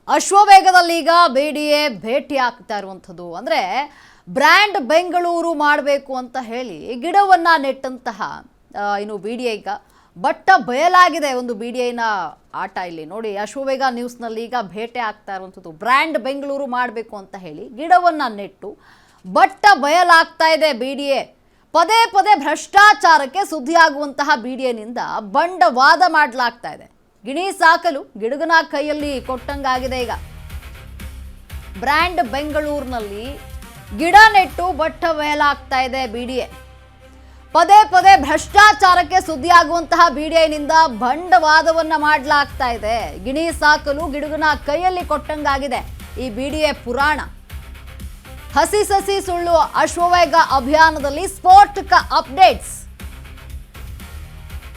ಅಶ್ವವೇಗದಲ್ಲಿ ಈಗ ಬಿಡಿಎ ಭೇಟಿ ಆಗ್ತಾ ಇರುವಂಥದ್ದು ಅಂದರೆ ಬ್ರ್ಯಾಂಡ್ ಬೆಂಗಳೂರು ಮಾಡಬೇಕು ಅಂತ ಹೇಳಿ ಗಿಡವನ್ನ ನೆಟ್ಟಂತಹ ಇನ್ನು ಬಿಡಿಎ ಈಗ ಬಟ್ಟ ಬಯಲಾಗಿದೆ. ಒಂದು ಬಿಡಿಎನ ಆಟ ಇಲ್ಲಿ ನೋಡಿ. ಅಶ್ವವೇಗ ನ್ಯೂಸ್ನಲ್ಲಿ ಈಗ ಭೇಟಿ ಆಗ್ತಾ ಇರುವಂಥದ್ದು ಬ್ರ್ಯಾಂಡ್ ಬೆಂಗಳೂರು ಮಾಡಬೇಕು ಅಂತ ಹೇಳಿ ಗಿಡವನ್ನ ನೆಟ್ಟು ಬಟ್ಟ ಬಯಲಾಗ್ತಾ ಇದೆ ಬಿಡಿಎ. ಪದೇ ಪದೇ ಭ್ರಷ್ಟಾಚಾರಕ್ಕೆ ಸುದ್ದಿಯಾಗುವಂತಹ ಬಿಡಿಎನಿಂದ ಬಂಡವಾದ ಮಾಡಲಾಗ್ತಾ ಇದೆ. ಗಿಣಿ ಸಾಕಲು ಗಿಡಗನ ಕೈಯಲ್ಲಿ ಕೊಟ್ಟಂಗಾಗಿದೆ. ಈಗ ಬ್ರ್ಯಾಂಡ್ ಬೆಂಗಳೂರಿನಲ್ಲಿ ಗಿಡ ನೆಟ್ಟು ಬಟ್ಟ ಬಯಲಾಗ್ತಾ ಇದೆ ಬಿಡಿಎ. ಪದೇ ಪದೇ ಭ್ರಷ್ಟಾಚಾರಕ್ಕೆ ಸುದ್ದಿಯಾಗುವಂತಹ ಬಿಡಿಎನಿಂದ ಬಂಡವಾದವನ್ನ ಮಾಡಲಾಗ್ತಾ ಇದೆ. ಗಿಣಿ ಸಾಕಲು ಗಿಡಗನ ಕೈಯಲ್ಲಿ ಕೊಟ್ಟಂಗಾಗಿದೆ ಈ ಬಿಡಿಎ ಪುರಾಣ. ಹಸಿ ಸಸಿ ಸುಳ್ಳು ಅಶ್ವವೇಗ ಅಭಿಯಾನದಲ್ಲಿ ಸ್ಫೋಟಕ ಅಪ್ಡೇಟ್ಸ್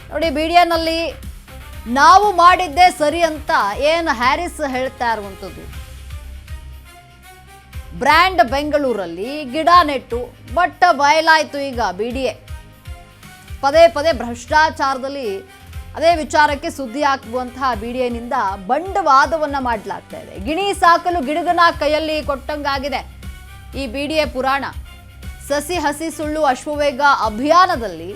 ನೋಡಿ. ಬಿಡಿಎನಲ್ಲಿ ನಾವು ಮಾಡಿದ್ದೇ ಸರಿ ಅಂತ ಏನು ಹ್ಯಾರಿಸ್ ಹೇಳ್ತಾ ಇರುವಂಥದ್ದು. ಬ್ರ್ಯಾಂಡ್ ಬೆಂಗಳೂರಲ್ಲಿ ಗಿಡ ನೆಟ್ಟು ಬಟ್ಟ ಬಯಲಾಯಿತು ಈಗ ಬಿಡಿಎ. ಪದೇ ಪದೇ ಭ್ರಷ್ಟಾಚಾರದಲ್ಲಿ ಅದೇ ವಿಚಾರಕ್ಕೆ ಸುದ್ದಿ ಹಾಕುವಂತಹ ಬಿಡಿಎನಿಂದ ಬಂಡವಾದವನ್ನ ಮಾಡಲಾಗ್ತಾ ಇದೆ. ಗಿಣಿ ಸಾಕಲು ಗಿಡಗನ ಕೈಯಲ್ಲಿ ಕೊಟ್ಟಂಗಾಗಿದೆ ಈ ಬಿಡಿಎ ಪುರಾಣ. ಸಸಿ ಹಸಿ ಸುಳ್ಳು ಅಶ್ವವೇಗ ಅಭಿಯಾನದಲ್ಲಿ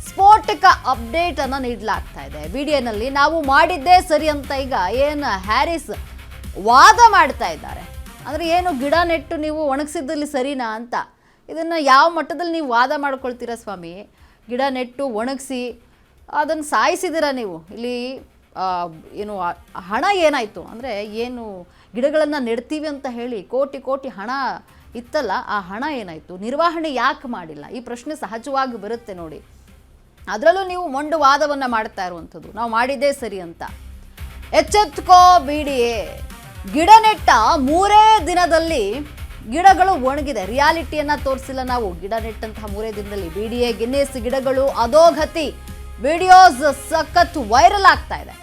ಸ್ಫೋಟಕ ಅಪ್ಡೇಟ್ ಅನ್ನ ನೀಡಲಾಗ್ತಾ ಇದೆ. ಬಿಡಿಎನಲ್ಲಿ ನಾವು ಮಾಡಿದ್ದೇ ಸರಿ ಅಂತ ಈಗ ಏನು ಹ್ಯಾರಿಸ್ ವಾದ ಮಾಡ್ತಾ ಇದ್ದಾರೆ. ಅಂದರೆ ಏನು ಗಿಡ ನೆಟ್ಟು ನೀವು ಒಣಗಿಸಿದ್ದಲ್ಲಿ ಸರಿನಾ ಅಂತ. ಇದನ್ನು ಯಾವ ಮಟ್ಟದಲ್ಲಿ ನೀವು ವಾದ ಮಾಡ್ಕೊಳ್ತೀರಾ ಸ್ವಾಮಿ? ಗಿಡ ನೆಟ್ಟು ಒಣಗಿಸಿ ಅದನ್ನು ಸಾಯಿಸಿದ್ದೀರಾ ನೀವು. ಇಲ್ಲಿ ಏನು ಹಣ ಏನಾಯಿತು ಅಂದರೆ ಏನು ಗಿಡಗಳನ್ನು ನೆಡ್ತೀವಿ ಅಂತ ಹೇಳಿ ಕೋಟಿ ಕೋಟಿ ಹಣ ಇತ್ತಲ್ಲ, ಆ ಹಣ ಏನಾಯಿತು? ನಿರ್ವಹಣೆ ಯಾಕೆ ಮಾಡಿಲ್ಲ? ಈ ಪ್ರಶ್ನೆ ಸಹಜವಾಗಿ ಬರುತ್ತೆ ನೋಡಿ. ಅದರಲ್ಲೂ ನೀವು ಮೊಂಡು ವಾದವನ್ನು ಮಾಡ್ತಾ ಇರುವಂಥದ್ದು ನಾವು ಮಾಡಿದ್ದೇ ಸರಿ ಅಂತ. ಎಚ್ಚೆತ್ಕೋ ಬಿಡಿಎ. ಗಿಡ ನೆಟ್ಟ 3 ದಿನದಲ್ಲಿ ಗಿಡಗಳು ಒಣಗಿದೆ. ರಿಯಾಲಿಟಿಯನ್ನು ತೋರಿಸಿಲ್ಲ ನಾವು. ಗಿಡ ನೆಟ್ಟಂತಹ 3 ದಿನದಲ್ಲಿ ಬಿಡಿಎ ಗಿನ್ನಿಸ್ ಗಿಡಗಳು ಅಧೋಗತಿ. ವಿಡಿಯೋಸ್ ಸಖತ್ ವೈರಲ್ ಆಗ್ತಾ ಇದೆ.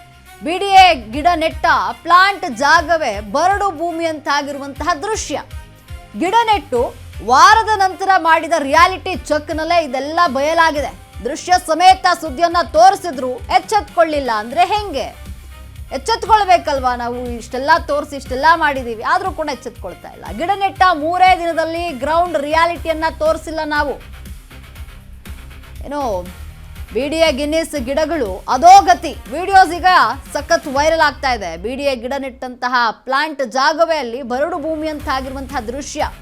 ಬಿಡಿಎ ಗಿಡ ನೆಟ್ಟ ಪ್ಲಾಂಟ್ ಜಾಗವೇ ಬರಡು ಭೂಮಿ ಅಂತಾಗಿರುವಂತಹ ದೃಶ್ಯ. ಗಿಡ ನೆಟ್ಟು ವಾರದ ನಂತರ ಮಾಡಿದ ರಿಯಾಲಿಟಿ ಚೆಕ್ನಲ್ಲೇ ಇದೆಲ್ಲ ಬಯಲಾಗಿದೆ. ದೃಶ್ಯ ಸಮೇತ ಸುದ್ದಿಯನ್ನ ತೋರಿಸಿದ್ರು ಎಚ್ಚೆತ್ಕೊಳ್ಳಿಲ್ಲ ಅಂದ್ರೆ ಹೆಂಗೆ? ಎಚ್ಚೆತ್ಕೊಳ್ಬೇಕಲ್ವಾ ನಾವು? ಇಷ್ಟೆಲ್ಲ ತೋರಿಸಿ ಇಷ್ಟೆಲ್ಲ ಮಾಡಿದೀವಿ, ಆದ್ರೂ ಕೂಡ ಎಚ್ಚೆತ್ಕೊಳ್ತಾ ಇಲ್ಲ. ಗಿಡ ನೆಟ್ಟ 3 ದಿನದಲ್ಲಿ ಗ್ರೌಂಡ್ ರಿಯಾಲಿಟಿಯನ್ನ ತೋರಿಸಿಲ್ಲ ನಾವು. ಏನು ಬಿಡಿಎ ಗಿನ್ನಿಸ್ ಗಿಡಗಳು ಅಧೋಗತಿ. ವಿಡಿಯೋಸ್ ಈಗ ಸಖತ್ ವೈರಲ್ ಆಗ್ತಾ ಇದೆ. ಬಿಡಿಎ ಗಿಡ ನೆಟ್ಟಂತಹ ಪ್ಲಾಂಟ್ ಜಾಗವೇ ಅಲ್ಲಿ ಬರಡು ಭೂಮಿ ಅಂತ ಆಗಿರುವಂತಹ ದೃಶ್ಯ.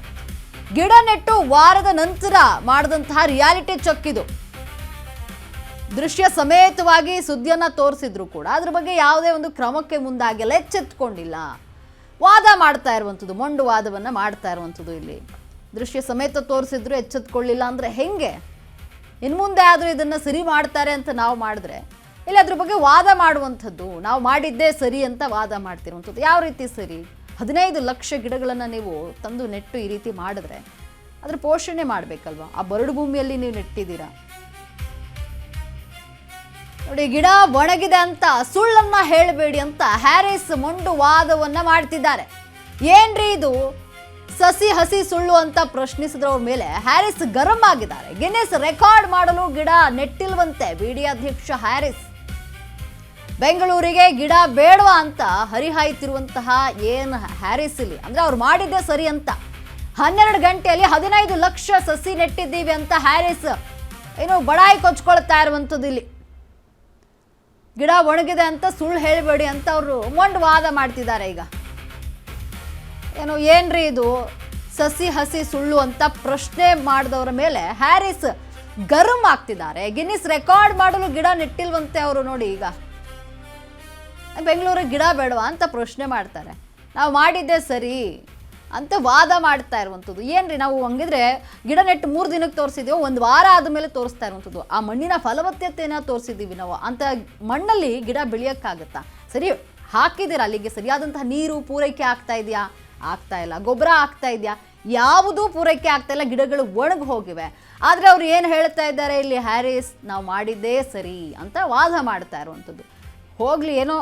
ಗಿಡ ನೆಟ್ಟು ವಾರದ ನಂತರ ಮಾಡಿದಂತಹ ರಿಯಾಲಿಟಿ ಚೆಕ್ ಇದು. ದೃಶ್ಯ ಸಮೇತವಾಗಿ ಸುದ್ದಿಯನ್ನ ತೋರಿಸಿದ್ರು ಕೂಡ ಅದ್ರ ಬಗ್ಗೆ ಯಾವುದೇ ಒಂದು ಕ್ರಮಕ್ಕೆ ಮುಂದಾಗಿಲ್ಲ, ಎಚ್ಚೆತ್ಕೊಂಡಿಲ್ಲ. ವಾದ ಮಾಡ್ತಾ ಇರುವಂಥದ್ದು, ಮೊಂಡು ವಾದವನ್ನ ಮಾಡ್ತಾ ಇರುವಂಥದ್ದು. ಇಲ್ಲಿ ದೃಶ್ಯ ಸಮೇತ ತೋರಿಸಿದ್ರು ಎಚ್ಚೆತ್ಕೊಳ್ಳಿಲ್ಲ ಅಂದ್ರೆ ಹೆಂಗೆ? ಇನ್ನು ಮುಂದೆ ಆದರೂ ಇದನ್ನು ಸರಿ ಮಾಡ್ತಾರೆ ಅಂತ ನಾವು ಮಾಡಿದ್ರೆ ಇಲ್ಲಿ ಅದ್ರ ಬಗ್ಗೆ ವಾದ ಮಾಡುವಂಥದ್ದು, ನಾವು ಮಾಡಿದ್ದೇ ಸರಿ ಅಂತ ವಾದ ಮಾಡ್ತಿರುವಂಥದ್ದು. ಯಾವ ರೀತಿ ಸರಿ? 15 ಲಕ್ಷ ಗಿಡಗಳನ್ನು ನೀವು ತಂದು ನೆಟ್ಟು ಈ ರೀತಿ ಮಾಡಿದ್ರೆ ಅದ್ರ ಪೋಷಣೆ ಮಾಡಬೇಕಲ್ವಾ? ಆ ಬರಡು ಭೂಮಿಯಲ್ಲಿ ನೀವು ನೆಟ್ಟಿದ್ದೀರಾ ನೋಡಿ. ಗಿಡ ಒಣಗಿದೆ ಅಂತ ಸುಳ್ಳನ್ನ ಹೇಳಬೇಡಿ ಅಂತ ಹ್ಯಾರಿಸ್ ಮೊಂಡು ವಾದವನ್ನ ಮಾಡ್ತಿದ್ದಾರೆ. ಏನ್ರಿ ಇದು ಸಸಿ ಹಸಿ ಸುಳ್ಳು ಅಂತ ಪ್ರಶ್ನಿಸಿದ್ರವ್ರ ಮೇಲೆ ಹ್ಯಾರಿಸ್ ಗರಂ ಆಗಿದ್ದಾರೆ. ಗಿನ್ನಿಸ್ ರೆಕಾರ್ಡ್ ಮಾಡಲು ಗಿಡ ನೆಟ್ಟಿಲ್ವಂತೆ ಬಿಡಿಎ ಅಧ್ಯಕ್ಷ ಹ್ಯಾರಿಸ್. ಬೆಂಗಳೂರಿಗೆ ಗಿಡ ಬೇಡವಾ ಅಂತ ಹರಿಹಾಯ್ತಿರುವಂತಹ ಏನು ಹ್ಯಾರಿಸ್ ಇಲ್ಲಿ ಅಂದ್ರೆ ಅವ್ರು ಮಾಡಿದ್ದೇ ಸರಿ ಅಂತ. 12 ಗಂಟೆಯಲ್ಲಿ 15 ಲಕ್ಷ ಸಸಿ ನೆಟ್ಟಿದ್ದೀವಿ ಅಂತ ಹ್ಯಾರಿಸ್ ಏನು ಬಡಾಯಿ ಕೊಚ್ಕೊಳ್ತಾ ಇರುವಂಥದ್ದು. ಇಲ್ಲಿ ಗಿಡ ಒಣಗಿದೆ ಅಂತ ಸುಳ್ಳು ಹೇಳಬೇಡಿ ಅಂತ ಅವರು ಮೊಂಡು ವಾದ ಮಾಡ್ತಿದ್ದಾರೆ. ಈಗ ಏನು ಏನ್ರಿ ಇದು ಸಸಿ ಹಸಿ ಸುಳ್ಳು ಅಂತ ಪ್ರಶ್ನೆ ಮಾಡಿದವರ ಮೇಲೆ ಹ್ಯಾರಿಸ್ ಗರಂ ಆಗ್ತಿದ್ದಾರೆ. ಗಿನ್ನಿಸ್ ರೆಕಾರ್ಡ್ ಮಾಡಲು ಗಿಡ ನೆಟ್ಟಿಲ್ವಂತೆ ಅವರು. ನೋಡಿ ಈಗ ಬೆಂಗಳೂರಿಗೆ ಗಿಡ ಬೇಡವಾ ಅಂತ ಪ್ರಶ್ನೆ ಮಾಡ್ತಾರೆ. ನಾವು ಮಾಡಿದ್ದೇ ಸರಿ ಅಂತ ವಾದ ಮಾಡ್ತಾ ಇರುವಂಥದ್ದು. ಏನ್ರಿ ನಾವು ಹಂಗಿದ್ರೆ ಗಿಡ ನೆಟ್ಟು 3 ದಿನಕ್ಕೆ ತೋರಿಸಿದ್ದೀವಿ, 1 ವಾರ ಆದಮೇಲೆ ತೋರಿಸ್ತಾ ಇರುವಂಥದ್ದು. ಆ ಮಣ್ಣಿನ ಫಲವತ್ತತೆಯನ್ನು ತೋರಿಸಿದ್ದೀವಿ ನಾವು. ಅಂತ ಮಣ್ಣಲ್ಲಿ ಗಿಡ ಬೆಳೆಯೋಕ್ಕಾಗತ್ತಾ? ಸರಿ ಹಾಕಿದ್ದೀರಾ, ಅಲ್ಲಿಗೆ ಸರಿಯಾದಂತಹ ನೀರು ಪೂರೈಕೆ ಆಗ್ತಾ ಇದೆಯಾ? ಆಗ್ತಾ ಇಲ್ಲ. ಗೊಬ್ಬರ ಆಗ್ತಾ ಇದೆಯಾ? ಯಾವುದೂ ಪೂರೈಕೆ ಆಗ್ತಾ ಇಲ್ಲ. ಗಿಡಗಳು ಒಣಗಿ ಹೋಗಿವೆ. ಆದರೆ ಅವ್ರು ಏನು ಹೇಳ್ತಾ ಇದ್ದಾರೆ ಇಲ್ಲಿ ಹ್ಯಾರಿಸ್? ನಾವು ಮಾಡಿದ್ದೇ ಸರಿ ಅಂತ ವಾದ ಮಾಡ್ತಾ ಇರುವಂಥದ್ದು. ಹೋಗ್ಲಿ, ಏನೋ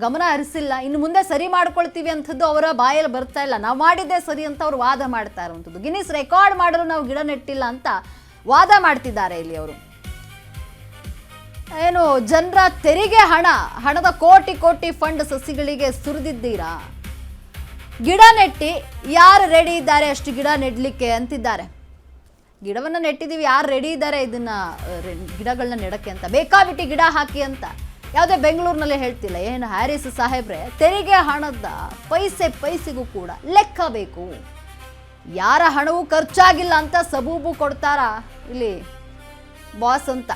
ಗಮನ ಹರಿಸಿಲ್ಲ, ಇನ್ನು ಮುಂದೆ ಸರಿ ಮಾಡ್ಕೊಳ್ತೀವಿ ಅಂಥದ್ದು ಅವರ ಬಾಯಲ್ಲಿ ಬರ್ತಾ ಇಲ್ಲ. ನಾವು ಮಾಡಿದ್ದೇ ಸರಿ ಅಂತ ಅವ್ರು ವಾದ ಮಾಡ್ತಾ ಇರುವಂಥದ್ದು. ಗಿನ್ನಿಸ್ ರೆಕಾರ್ಡ್ ಮಾಡಲು ನಾವು ಗಿಡ ನೆಟ್ಟಿಲ್ಲ ಅಂತ ವಾದ ಮಾಡ್ತಿದ್ದಾರೆ ಇಲ್ಲಿ ಅವರು. ಏನು ಜನರ ತೆರಿಗೆ ಹಣದ ಕೋಟಿ ಕೋಟಿ ಫಂಡ್ ಸಸಿಗಳಿಗೆ ಸುರಿದಿದ್ದೀರಾ? ಗಿಡ ನೆಟ್ಟಿ ಯಾರು ರೆಡಿ ಇದ್ದಾರೆ ಅಷ್ಟು ಗಿಡ ನೆಡಲಿಕ್ಕೆ ಅಂತಿದ್ದಾರೆ. ಗಿಡವನ್ನು ನೆಟ್ಟಿದ್ದೀವಿ, ಯಾರು ರೆಡಿ ಇದ್ದಾರೆ ಇದನ್ನ ಗಿಡಗಳನ್ನ ನೆಡಕ್ಕೆ ಅಂತ, ಬೇಕಾಬಿಟ್ಟಿ ಗಿಡ ಹಾಕಿ ಅಂತ ಯಾವುದೇ ಬೆಂಗಳೂರಿನಲ್ಲಿ ಹೇಳ್ತಿಲ್ಲ. ಏನು ಹ್ಯಾರಿಸ್ ಸಾಹೇಬ್ರೆ, ತೆರಿಗೆ ಹಣದ ಪೈಸೆಗೂ ಕೂಡ ಲೆಕ್ಕ ಬೇಕು. ಯಾರ ಹಣವೂ ಖರ್ಚಾಗಿಲ್ಲ ಅಂತ ಸಬೂಬು ಕೊಡ್ತಾರ ಇಲ್ಲಿ ಬಾಸ್ ಅಂತ.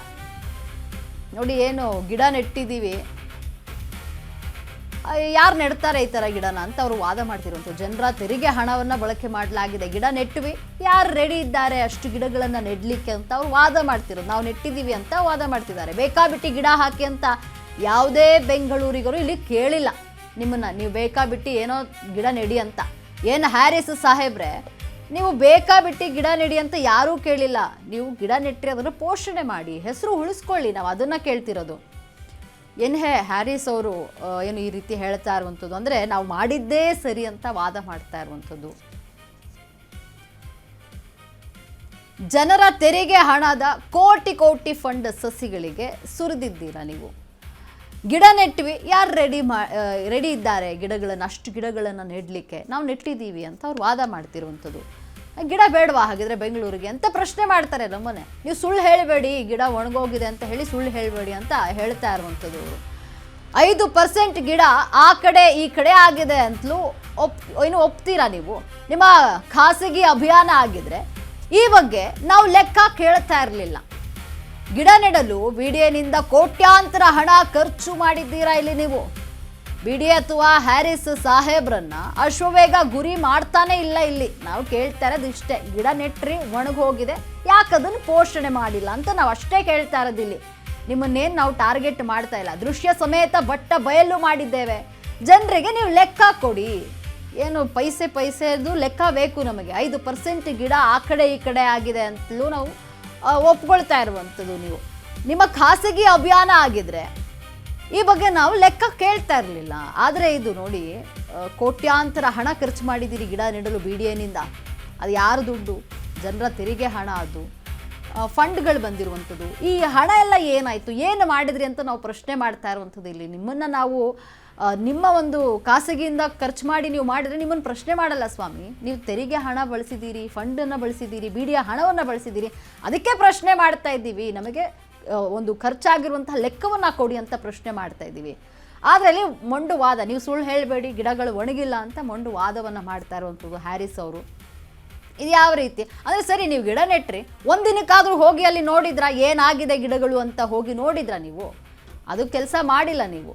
ನೋಡಿ, ಏನು ಗಿಡ ನೆಟ್ಟಿದ್ದೀವಿ, ಯಾರು ನೆಡ್ತಾರೆ ಈ ಥರ ಗಿಡನ ಅಂತ ಅವರು ವಾದ ಮಾಡ್ತಿರುವಂಥ. ಜನರ ತೆರಿಗೆ ಹಣವನ್ನು ಬಳಕೆ ಮಾಡಲಾಗಿದೆ, ಗಿಡ ನೆಟ್ಟಿವಿ, ಯಾರು ರೆಡಿ ಇದ್ದಾರೆ ಅಷ್ಟು ಗಿಡಗಳನ್ನು ನೆಡಲಿಕ್ಕೆ ಅಂತ ಅವ್ರು ವಾದ ಮಾಡ್ತಿರೋದು. ನಾವು ನೆಟ್ಟಿದ್ದೀವಿ ಅಂತ ವಾದ ಮಾಡ್ತಿದ್ದಾರೆ. ಬೇಕಾಬಿಟ್ಟಿ ಗಿಡ ಹಾಕಿ ಅಂತ ಯಾವುದೇ ಬೆಂಗಳೂರಿಗರು ಇಲ್ಲಿ ಕೇಳಿಲ್ಲ ನಿಮ್ಮನ್ನು, ನೀವು ಬೇಕಾಬಿಟ್ಟಿ ಏನೋ ಗಿಡ ನೆಡಿ ಅಂತ. ಏನು ಹ್ಯಾರಿಸ್ ಸಾಹೇಬ್ರೆ, ನೀವು ಬೇಕಾಬಿಟ್ಟಿ ಗಿಡ ನೆಡಿ ಅಂತ ಯಾರೂ ಕೇಳಿಲ್ಲ. ನೀವು ಗಿಡ ನೆಟ್ಟರೆ ಅದನ್ನು ಪೋಷಣೆ ಮಾಡಿ, ಹೆಸರು ಉಳಿಸ್ಕೊಳ್ಳಿ, ನಾವು ಅದನ್ನು ಕೇಳ್ತಿರೋದು. ಹ್ಯಾರಿಸ್ ಅವರು ಏನು ಈ ರೀತಿ ಹೇಳ್ತಾ ಇರುವಂಥದ್ದು ಅಂದರೆ ನಾವು ಮಾಡಿದ್ದೇ ಸರಿ ಅಂತ ವಾದ ಮಾಡ್ತಾ ಇರುವಂಥದ್ದು. ಜನರ ತೆರಿಗೆ ಹಣದ ಕೋಟಿ ಫಂಡ್ ಸಸಿಗಳಿಗೆ ಸುರಿದಿದ್ದೀರಾ ನೀವು. ಗಿಡ ನೆಟ್ವಿ, ಯಾರು ರೆಡಿ ಇದ್ದಾರೆ ಗಿಡಗಳನ್ನು, ಅಷ್ಟು ಗಿಡಗಳನ್ನು ನೆಡಲಿಕ್ಕೆ, ನಾವು ನೆಟ್ಟಿದ್ದೀವಿ ಅಂತ ಅವ್ರು ವಾದ ಮಾಡ್ತಿರುವಂಥದ್ದು. ಗಿಡ ಬೇಡವಾ ಹಾಗಿದ್ರೆ ಬೆಂಗಳೂರಿಗೆ ಅಂತ ಪ್ರಶ್ನೆ ಮಾಡ್ತಾರೆ ನಮ್ಮನೆ. ನೀವು ಸುಳ್ಳು ಹೇಳಬೇಡಿ, ಗಿಡ ಒಣಗೋಗಿದೆ ಅಂತ ಹೇಳಿ ಸುಳ್ಳು ಹೇಳಬೇಡಿ ಅಂತ ಹೇಳ್ತಾ ಇರುವಂಥದ್ದು. 5% ಗಿಡ ಆ ಕಡೆ ಈ ಕಡೆ ಆಗಿದೆ ಅಂತಲೂ ಒಪ್ತೀರಾ ನೀವು? ನಿಮ್ಮ ಖಾಸಗಿ ಅಭಿಯಾನ ಆಗಿದ್ರೆ ಈ ಬಗ್ಗೆ ನಾವು ಲೆಕ್ಕ ಕೇಳ್ತಾ ಇರಲಿಲ್ಲ. ಗಿಡ ನೆಡಲು ಬಿಡಿಎನಿಂದ ಕೋಟ್ಯಾಂತರ ಹಣ ಖರ್ಚು ಮಾಡಿದ್ದೀರಾ ಇಲ್ಲಿ ನೀವು. ಬಿಡಿಎ ಅಥವಾ ಹ್ಯಾರಿಸ್ ಸಾಹೇಬ್ರನ್ನ ಅಶ್ವವೇಗ ಗುರಿ ಮಾಡ್ತಾನೆ ಇಲ್ಲ ಇಲ್ಲಿ. ನಾವು ಕೇಳ್ತಾ ಇರೋದು ಇಷ್ಟೇ, ಗಿಡ ನೆಟ್ರಿ ಒಣಗೋಗಿದೆ, ಯಾಕದನ್ನು ಪೋಷಣೆ ಮಾಡಿಲ್ಲ ಅಂತ ನಾವು ಅಷ್ಟೇ ಕೇಳ್ತಾ ಇರೋದು ಇಲ್ಲಿ. ನಿಮ್ಮನ್ನೇನು ನಾವು ಟಾರ್ಗೆಟ್ ಮಾಡ್ತಾ ಇಲ್ಲ, ದೃಶ್ಯ ಸಮೇತ ಬಟ್ಟ ಬಯಲು ಮಾಡಿದ್ದೇವೆ. ಜನರಿಗೆ ನೀವು ಲೆಕ್ಕ ಕೊಡಿ, ಏನು ಪೈಸೆದು ಲೆಕ್ಕ ಬೇಕು ನಮಗೆ. 5% ಗಿಡ ಆ ಕಡೆ ಈ ಕಡೆ ಆಗಿದೆ ಅಂತಲೂ ನಾವು ಒಪ್ಕೊಳ್ತಾ ಇರುವಂಥದ್ದು. ನೀವು ನಿಮ್ಮ ಖಾಸಗಿ ಅಭಿಯಾನ ಆಗಿದ್ರೆ ಈ ಬಗ್ಗೆ ನಾವು ಲೆಕ್ಕ ಕೇಳ್ತಾ ಇರಲಿಲ್ಲ. ಆದರೆ ಇದು ನೋಡಿ, ಕೋಟ್ಯಾಂತರ ಹಣ ಖರ್ಚು ಮಾಡಿದ್ದೀರಿ ಗಿಡ ನೆಡಲು ಬಿಡಿಎನಿಂದ. ಅದು ಯಾರ ದುಡ್ಡು? ಜನರ ತೆರಿಗೆ ಹಣ, ಅದು ಫಂಡ್ಗಳು ಬಂದಿರುವಂಥದ್ದು. ಈ ಹಣ ಎಲ್ಲ ಏನಾಯಿತು, ಏನು ಮಾಡಿದ್ರಿ ಅಂತ ನಾವು ಪ್ರಶ್ನೆ ಮಾಡ್ತಾ ಇರುವಂಥದ್ದು ಇಲ್ಲಿ. ನಿಮ್ಮನ್ನು ನಾವು ನಿಮ್ಮ ಒಂದು ಖಾಸಗಿಯಿಂದ ಖರ್ಚು ಮಾಡಿ ನೀವು ಮಾಡಿದರೆ ನಿಮ್ಮನ್ನು ಪ್ರಶ್ನೆ ಮಾಡಲ್ಲ ಸ್ವಾಮಿ. ನೀವು ತೆರಿಗೆ ಹಣ ಬಳಸಿದ್ದೀರಿ, ಫಂಡನ್ನು ಬಳಸಿದ್ದೀರಿ, ಬಿಡಿಎ ಹಣವನ್ನು ಬಳಸಿದ್ದೀರಿ, ಅದಕ್ಕೆ ಪ್ರಶ್ನೆ ಮಾಡ್ತಾ ಇದ್ದೀವಿ. ನಮಗೆ ಒಂದು ಖರ್ಚಾಗಿರುವಂತಹ ಲೆಕ್ಕವನ್ನು ಕೊಡಿ ಅಂತ ಪ್ರಶ್ನೆ ಮಾಡ್ತಾ ಇದ್ದೀವಿ. ಆದರೆ ಅಲ್ಲಿ ಮೊಂಡು ವಾದ, ನೀವು ಸುಳ್ಳು ಹೇಳಬೇಡಿ, ಗಿಡಗಳು ಒಣಗಿಲ್ಲ ಅಂತ ಮೊಂಡು ವಾದವನ್ನು ಮಾಡ್ತಾ ಇರುವಂಥದ್ದು ಹ್ಯಾರಿಸ್ ಅವರು. ಇದು ಯಾವ ರೀತಿ ಅಂದರೆ, ಸರಿ ನೀವು ಗಿಡ ನೆಟ್ರಿ, ಒಂದಿನಕ್ಕಾದರೂ ಹೋಗಿ ಅಲ್ಲಿ ನೋಡಿದ್ರಾ ಏನಾಗಿದೆ ಗಿಡಗಳು ಅಂತ ಹೋಗಿ ನೋಡಿದ್ರಾ ನೀವು? ಅದು ಕೆಲಸ ಮಾಡಿಲ್ಲ ನೀವು.